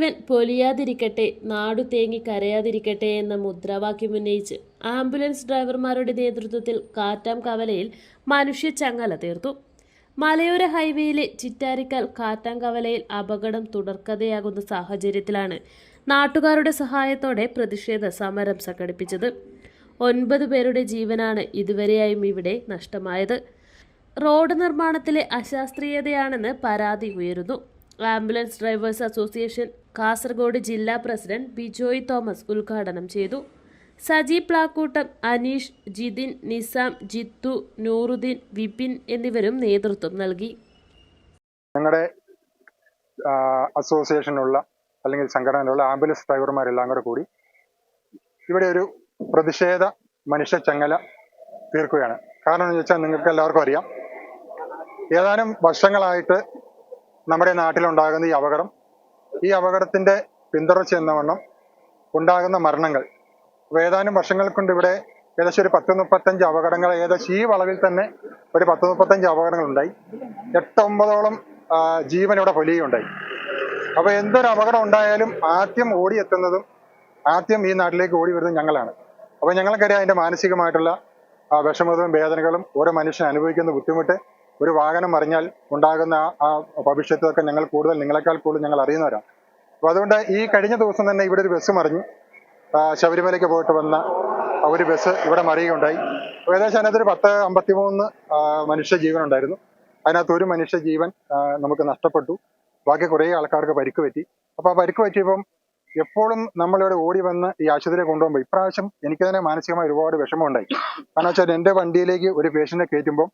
ജീവൻ പൊലിയാതിരിക്കട്ടെ, നാടു തേങ്ങി കരയാതിരിക്കട്ടെ എന്ന മുദ്രാവാക്യമുന്നയിച്ച് ആംബുലൻസ് ഡ്രൈവർമാരുടെ നേതൃത്വത്തിൽ കാറ്റാംകവലയിൽ മനുഷ്യച്ചങ്ങല തീർത്തു. മലയോര ഹൈവേയിലെ ചിറ്റാരിക്കാൽ കാറ്റാംകവലയിൽ അപകടം തുടർക്കഥയാകുന്ന സാഹചര്യത്തിലാണ് നാട്ടുകാരുടെ സഹായത്തോടെ പ്രതിഷേധ സമരം സംഘടിപ്പിച്ചത്. 9 പേരുടെ ജീവനാണ് ഇതുവരെയായും ഇവിടെ നഷ്ടമായത്. റോഡ് നിർമ്മാണത്തിലെ അശാസ്ത്രീയതയാണെന്ന് പരാതി ഉയരുന്നു. ആംബുലൻസ് ഡ്രൈവേഴ്സ് അസോസിയേഷൻ കാസർഗോഡ് ജില്ലാ പ്രസിഡന്റ് ബിജോയ് തോമസ് ഉദ്ഘാടനം ചെയ്തു. സജി പ്ലാക്കൂട്ടം, അനീഷ്, ജിതിൻ, നിസാം, ജിത്തു, നൂറുദ്ദീൻ, വിപിൻ എന്നിവരും നേതൃത്വം നൽകി. ഞങ്ങളുടെ അസോസിയേഷനുള്ള അല്ലെങ്കിൽ സംഘടനയിലുള്ള ആംബുലൻസ് ഡ്രൈവർമാരെല്ലാം കൂടി ഇവിടെ ഒരു പ്രതിഷേധ മനുഷ്യ ചങ്ങല തീർക്കുകയാണ്. കാരണം എന്ന് വെച്ചാൽ നിങ്ങൾക്ക് എല്ലാവർക്കും അറിയാം, ഏതാനും വർഷങ്ങളായിട്ട് നമ്മുടെ നാട്ടിലുണ്ടാകുന്ന ഈ അപകടത്തിന്റെ പിന്തുടർച്ച എന്നവണ്ണം ഉണ്ടാകുന്ന മരണങ്ങൾ ഏതാനും വർഷങ്ങൾ കൊണ്ട് ഇവിടെ ഏകദേശം ഒരു 10-35 അപകടങ്ങൾ, ഏകദേശം ഈ വളവിൽ തന്നെ ഒരു 10-35 അപകടങ്ങൾ ഉണ്ടായി. 8-9ഓളം ജീവൻ ഇവിടെ പൊലിയുണ്ടായി. അപ്പൊ എന്തൊരു അപകടം ഉണ്ടായാലും ആദ്യം ഓടിയെത്തുന്നതും ആദ്യം ഈ നാട്ടിലേക്ക് ഓടി വരുന്നത് ഞങ്ങളാണ്. അപ്പൊ ഞങ്ങൾക്കറിയാം അതിന്റെ മാനസികമായിട്ടുള്ള വിഷമതയും വേദനകളും ഓരോ മനുഷ്യൻ അനുഭവിക്കുന്ന ബുദ്ധിമുട്ട്, ഒരു വാഹനം മറിഞ്ഞാൽ ഉണ്ടാകുന്ന ആ ഭവിഷ്യത്തൊക്കെ നിങ്ങളെക്കാൾ കൂടുതൽ ഞങ്ങൾ അറിയുന്നവരാണ്. അപ്പൊ അതുകൊണ്ട് ഈ കഴിഞ്ഞ ദിവസം തന്നെ ഇവിടെ ഒരു ബസ് മറിഞ്ഞു. ശബരിമലയ്ക്ക് പോയിട്ട് വന്ന ഒരു ബസ് ഇവിടെ മറിയുകയുണ്ടായി. ഏകദേശം അതിനകത്തൊരു 10-53 മനുഷ്യ ജീവൻ ഉണ്ടായിരുന്നു. അതിനകത്ത് ഒരു മനുഷ്യ ജീവൻ നമുക്ക് നഷ്ടപ്പെട്ടു. ബാക്കി കുറേ ആൾക്കാർക്ക് പരിക്ക് പറ്റി. അപ്പൊ ആ പരിക്ക് പറ്റിയപ്പം എപ്പോഴും നമ്മളിവിടെ ഓടി വന്ന് ഈ ആശുപത്രിയെ കൊണ്ടുപോകുമ്പോൾ ഇപ്രാവശ്യം എനിക്ക് തന്നെ മാനസികമായി ഒരുപാട് വിഷമമുണ്ടായി. കാരണം വെച്ചാൽ എൻ്റെ വണ്ടിയിലേക്ക് ഒരു പേഷ്യന്റിനെ കയറ്റുമ്പോൾ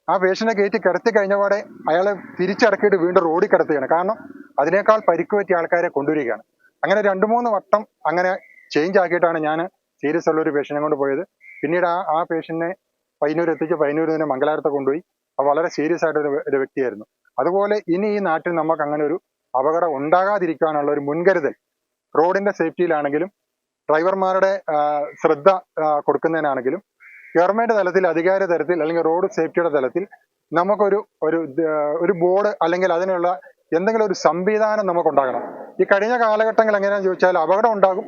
ആ പേഷ്യന്റിനെ കയറ്റി കിടത്തി കഴിഞ്ഞപാടെ അയാളെ തിരിച്ചിറക്കിയിട്ട് വീണ്ടും റോഡിൽ കിടത്തുകയാണ്. കാരണം അതിനേക്കാൾ പരിക്ക് പറ്റിയ ആൾക്കാരെ കൊണ്ടുവരികയാണ്. അങ്ങനെ 2-3 വട്ടം അങ്ങനെ ചേഞ്ച് ആക്കിയിട്ടാണ് ഞാൻ സീരിയസ് ഉള്ള ഒരു പേഷ്യനെ കൊണ്ട് പോയത്. പിന്നീട് ആ പേഷ്യന്റിനെ പയ്യന്നൂർ എത്തിച്ച് പയ്യന്നൂരിൽ നിന്ന് മംഗലാപുരത്ത് കൊണ്ടുപോയി. അത് വളരെ സീരിയസ് ആയിട്ടൊരു വ്യക്തിയായിരുന്നു. അതുപോലെ ഇനി ഈ നാട്ടിൽ നമുക്ക് അങ്ങനെ ഒരു അപകടം ഉണ്ടാകാതിരിക്കാനുള്ള ഒരു മുൻകരുതൽ റോഡിന്റെ സേഫ്റ്റിയിലാണെങ്കിലും ഡ്രൈവർമാരുടെ ശ്രദ്ധ കൊടുക്കുന്നതിനാണെങ്കിലും ഗവൺമെന്റ് തലത്തിൽ, അധികാര തലത്തിൽ അല്ലെങ്കിൽ റോഡ് സേഫ്റ്റിയുടെ തലത്തിൽ നമുക്കൊരു ഒരു ബോർഡ് അല്ലെങ്കിൽ അതിനുള്ള എന്തെങ്കിലും ഒരു സംവിധാനം നമുക്കുണ്ടാകണം. ഈ കഴിഞ്ഞ കാലഘട്ടങ്ങൾ എങ്ങനെയാണെന്ന് ചോദിച്ചാൽ അപകടം ഉണ്ടാകും,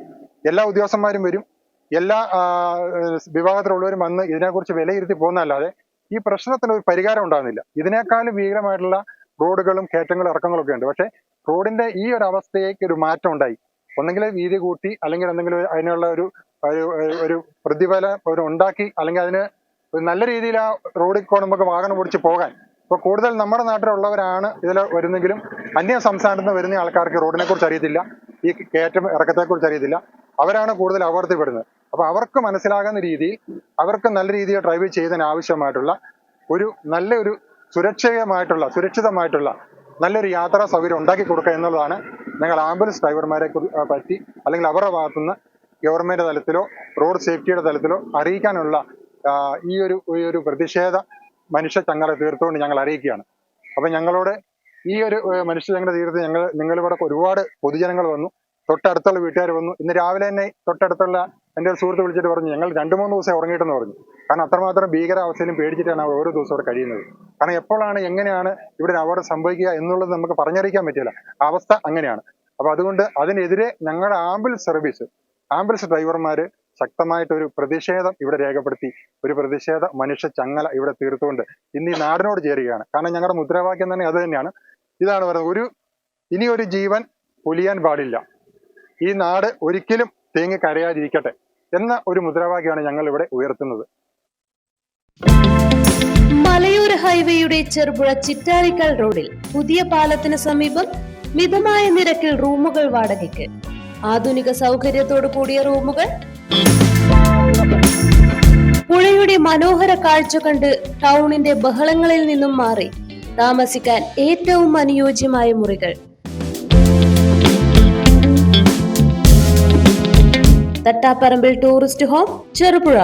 എല്ലാ ഉദ്യോഗസ്ഥന്മാരും വരും, എല്ലാ വിഭാഗത്തിലുള്ളവരും വന്ന് ഇതിനെക്കുറിച്ച് വിലയിരുത്തി പോകുന്നതല്ലാതെ ഈ പ്രശ്നത്തിന് ഒരു പരിഹാരം ഉണ്ടാകുന്നില്ല. ഇതിനേക്കാളും ഭീകരമായിട്ടുള്ള റോഡുകളും കയറ്റങ്ങളും ഇറക്കങ്ങളും ഒക്കെ ഉണ്ട്. പക്ഷെ റോഡിന്റെ ഈ ഒരു അവസ്ഥയ്ക്ക് ഒരു മാറ്റം ഉണ്ടായി. ഒന്നെങ്കിൽ വീതി കൂട്ടി അല്ലെങ്കിൽ എന്തെങ്കിലും അതിനുള്ള ഒരു പ്രതിഫലം ഉണ്ടാക്കി അല്ലെങ്കിൽ അതിന് നല്ല രീതിയിൽ ആ റോഡിൽ നമുക്ക് വാഹനം ഓടിച്ച് പോകാൻ. ഇപ്പൊ കൂടുതൽ നമ്മുടെ നാട്ടിലുള്ളവരാണ് ഇതിൽ വരുന്നെങ്കിലും അന്യ സംസ്ഥാനത്ത് നിന്ന് വരുന്ന ആൾക്കാർക്ക് റോഡിനെ കുറിച്ച് അറിയത്തില്ല, ഈ കയറ്റം ഇറക്കത്തെ കുറിച്ച് അറിയത്തില്ല. അവരാണ് കൂടുതൽ അപകടത്തിൽപ്പെടുന്നത്. അപ്പൊ അവർക്ക് മനസ്സിലാകുന്ന രീതിയിൽ അവർക്ക് നല്ല രീതിയിൽ ഡ്രൈവ് ചെയ്തതിന് ആവശ്യമായിട്ടുള്ള നല്ലൊരു സുരക്ഷിതമായിട്ടുള്ള നല്ലൊരു യാത്രാ സൗകര്യം ഉണ്ടാക്കി കൊടുക്കുക എന്നുള്ളതാണ് ഞങ്ങൾ ആംബുലൻസ് ഡ്രൈവർമാരെ പറ്റി അല്ലെങ്കിൽ അവരുടെ ഭാഗത്തുനിന്ന് ഗവൺമെന്റ് തലത്തിലോ റോഡ് സേഫ്റ്റിയുടെ തലത്തിലോ അറിയിക്കാനുള്ള ഈ ഒരു പ്രതിഷേധ മനുഷ്യ ചങ്ങല തീർത്തുകൊണ്ട് ഞങ്ങൾ അറിയിക്കുകയാണ്. അപ്പൊ ഞങ്ങളോട് ഈ ഒരു മനുഷ്യ ചങ്ങല തീർത്ത് നിങ്ങളിവിടെ ഒരുപാട് പൊതുജനങ്ങൾ വന്നു, തൊട്ടടുത്തുള്ള വീട്ടുകാർ വന്നു. ഇന്ന് രാവിലെ തന്നെ തൊട്ടടുത്തുള്ള എൻ്റെ ഒരു സുഹൃത്ത് വിളിച്ചിട്ട് പറഞ്ഞു ഞങ്ങൾ 2-3 ദിവസം ഉറങ്ങിയിട്ടെന്ന് പറഞ്ഞു. കാരണം അത്രമാത്രം ഭീകരാവസ്ഥയിലും പേടിച്ചിട്ടാണ് ഓരോ ദിവസം ഇവിടെ കഴിയുന്നത്. കാരണം എപ്പോഴാണ് എങ്ങനെയാണ് ഇവിടെ അപകടം സംഭവിക്കുക എന്നുള്ളത് നമുക്ക് പറഞ്ഞറിയിക്കാൻ പറ്റില്ല. അവസ്ഥ അങ്ങനെയാണ്. അപ്പൊ അതുകൊണ്ട് അതിനെതിരെ ഞങ്ങളുടെ ആംബുലൻസ് ഡ്രൈവർമാര് ശക്തമായിട്ടൊരു പ്രതിഷേധം ഇവിടെ രേഖപ്പെടുത്തി ഒരു പ്രതിഷേധ മനുഷ്യ ചങ്ങല ഇവിടെ തീർത്തുകൊണ്ട് ഇന്ന് ഈ നാടിനോട് ചേരുകയാണ്. കാരണം ഞങ്ങളുടെ മുദ്രാവാക്യം തന്നെ അത് തന്നെയാണ്. ഇതാണ് പറയുന്നത്, ഇനിയൊരു ജീവൻ പൊലിയാൻ പാടില്ല, ഈ നാട് ഒരിക്കലും തേങ്ങി കരയാതിരിക്കട്ടെ എന്ന ഒരു മുദ്രാവാക്യമാണ് ഞങ്ങൾ ഇവിടെ ഉയർത്തുന്നത്. മലയോര ഹൈവേയുടെ ചെറുപുഴ ചിറ്റാരിക്കാൽ റോഡിൽ പുതിയ പാലത്തിന് സമീപം മിതമായ നിരക്കിൽ റൂമുകൾ വാടകയ്ക്ക്. ആധുനിക സൗകര്യത്തോടു കൂടിയ റൂമുകൾ, പുഴയുടെ മനോഹര കാഴ്ച കണ്ട് ടൗണിന്റെ ബഹളങ്ങളിൽ നിന്നും മാറി താമസിക്കാൻ ഏറ്റവും അനുയോജ്യമായ മുറികൾ. Thattaparambil tourist home, Cherupuzha.